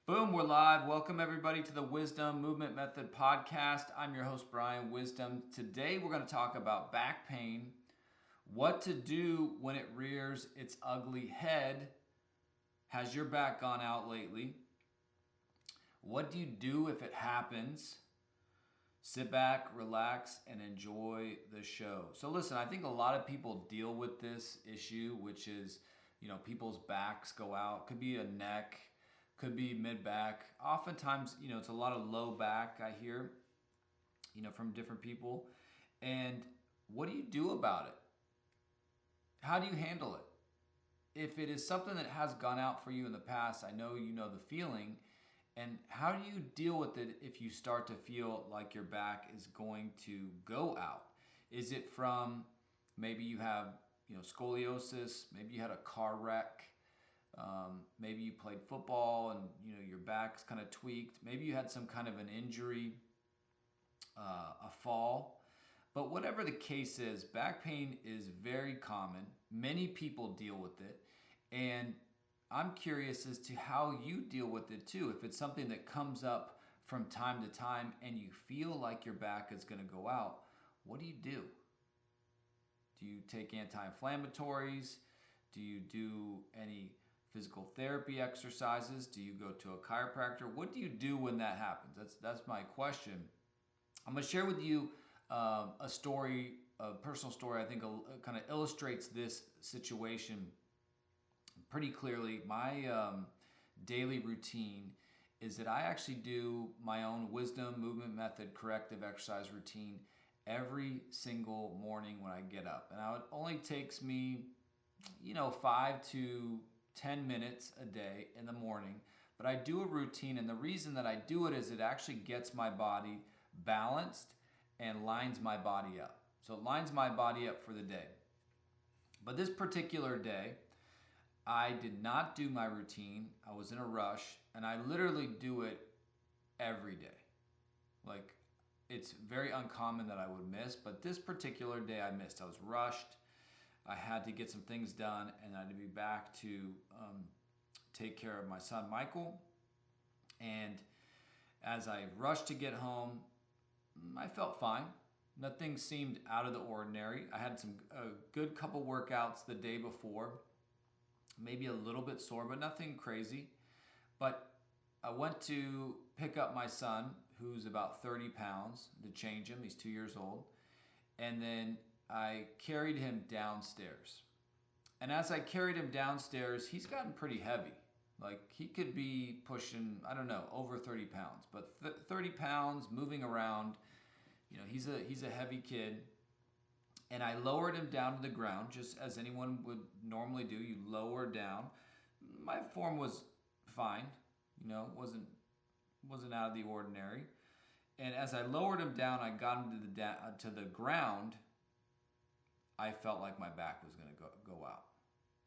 Boom, we're live. Welcome everybody to the Wisdom Movement Method podcast. I'm your host, Bryan Wisdom. Today we're going to talk about back pain, what to do when it rears its ugly head. Has your back gone out lately? What do you do if it happens? Sit back, relax, and enjoy the show. So listen, I think a lot of people deal with this issue, which is, people's backs go out. Could be a neck, could be mid-back. Oftentimes, it's a lot of low back I hear, from different people. And what do you do about it? How do you handle it? If it is something that has gone out for you in the past, I know you know the feeling. And how do you deal with it if you start to feel like your back is going to go out? Is it from maybe you have, scoliosis, maybe you had a car wreck, maybe you played football and your back's kind of tweaked. Maybe you had some kind of an injury, a fall. But whatever the case is, back pain is very common. Many people deal with it. And I'm curious as to how you deal with it too. If it's something that comes up from time to time and you feel like your back is going to go out, what do you do? Do you take anti-inflammatories? Do you do any physical therapy exercises? Do you go to a chiropractor? What do you do when that happens? That's my question. I'm going to share with you a story, a personal story I think kind of illustrates this situation pretty clearly. My daily routine is that I actually do my own wisdom movement method corrective exercise routine every single morning when I get up. And it only takes me, 5 to 10 minutes a day in the morning. But I do a routine, and the reason that I do it is it actually gets my body balanced and lines my body up. So it lines my body up for the day. But this particular day, I did not do my routine. I was in a rush, and I literally do it every day. Like, it's very uncommon that I would miss, but this particular day I missed. I was rushed. I had to get some things done, and I had to be back to take care of my son, Michael. And as I rushed to get home, I felt fine. Nothing seemed out of the ordinary. I had a good couple workouts the day before. Maybe a little bit sore, but nothing crazy. But I went to pick up my son, who's about 30 pounds, to change him. He's 2 years old. And then I carried him downstairs. And as I carried him downstairs, he's gotten pretty heavy. Like, he could be pushing, I don't know, over 30 pounds. But 30 pounds, moving around, he's a heavy kid. And I lowered him down to the ground, just as anyone would normally do. You lower down. My form was fine, wasn't out of the ordinary. And as I lowered him down, I got him to the ground. I felt like my back was going to go out.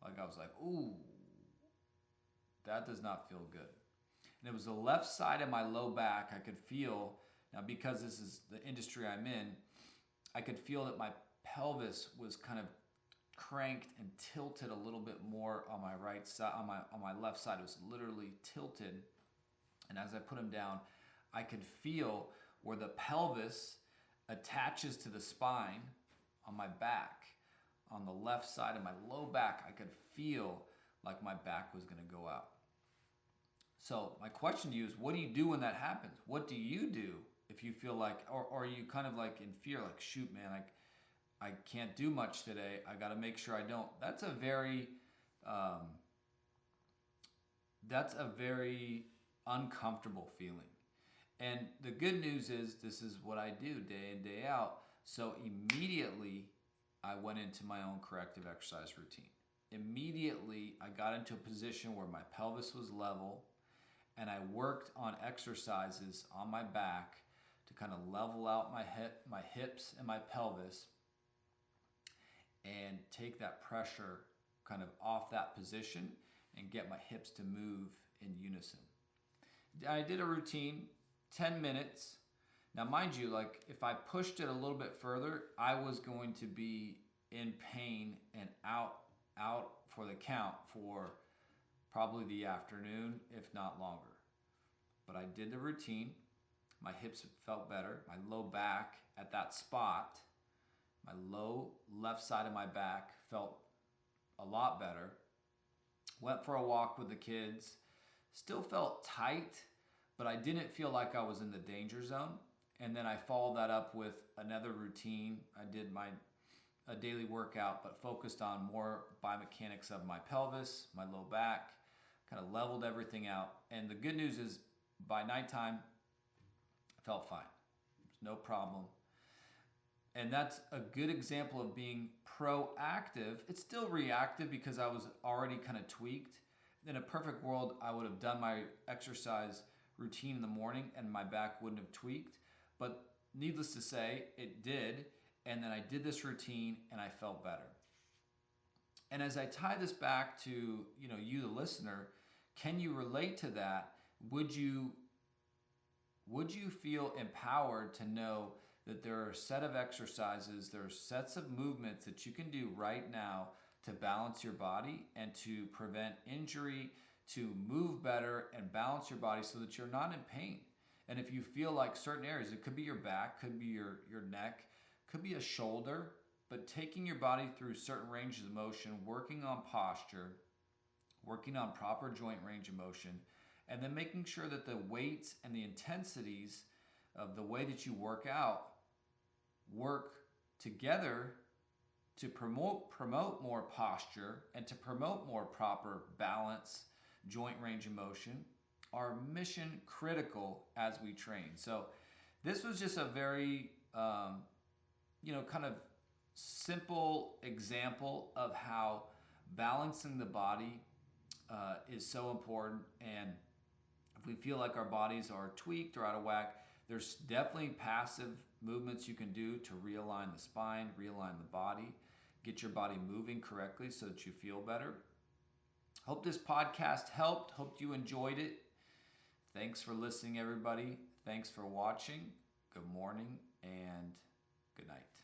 Like, I was like, ooh, that does not feel good. And it was the left side of my low back. I could feel, now because this is the industry I'm in, I could feel that my pelvis was kind of cranked and tilted a little bit more on my right side. On my left side, it was literally tilted. And as I put him down, I could feel where the pelvis attaches to the spine on my back. On the left side of my low back, I could feel like my back was going to go out. So my question to you is, what do you do when that happens? What do you do if you feel like, or are you kind of like in fear, like, shoot, man, I can't do much today. I got to make sure I don't. That's a very uncomfortable feeling. And the good news is this is what I do day in, day out. So immediately I went into my own corrective exercise routine. Immediately I got into a position where my pelvis was level, and I worked on exercises on my back to kind of level out my hips and my pelvis, and take that pressure kind of off that position and get my hips to move in unison. I did a routine, 10 minutes. Now, mind you, like, if I pushed it a little bit further, I was going to be in pain and out for the count for probably the afternoon, if not longer. but I did the routine. My hips felt better. My low back at that spot, my low left side of my back felt a lot better. Went for a walk with the kids. Still felt tight, but I didn't feel like I was in the danger zone. And then I followed that up with another routine. I did a daily workout, but focused on more biomechanics of my pelvis, my low back, kind of leveled everything out. And the good news is by nighttime, I felt fine. There's no problem. And that's a good example of being proactive. It's still reactive because I was already kind of tweaked. In a perfect world, I would have done my exercise routine in the morning and my back wouldn't have tweaked. But needless to say, it did. And then I did this routine and I felt better. And as I tie this back to, you, the listener, can you relate to that? Would you feel empowered to know that there are a set of exercises, there are sets of movements that you can do right now to balance your body and to prevent injury, to move better and balance your body so that you're not in pain? And if you feel like certain areas, it could be your back, could be your neck, could be a shoulder, but taking your body through certain ranges of motion, working on posture, working on proper joint range of motion, and then making sure that the weights and the intensities of the way that you work out work together to promote more posture and to promote more proper balance, joint range of motion, are mission critical as we train. So this was just a very, kind of simple example of how balancing the body is so important. And if we feel like our bodies are tweaked or out of whack, there's definitely passive movements you can do to realign the spine, realign the body, get your body moving correctly so that you feel better. Hope this podcast helped. Hope you enjoyed it. Thanks for listening, everybody. Thanks for watching. Good morning and good night.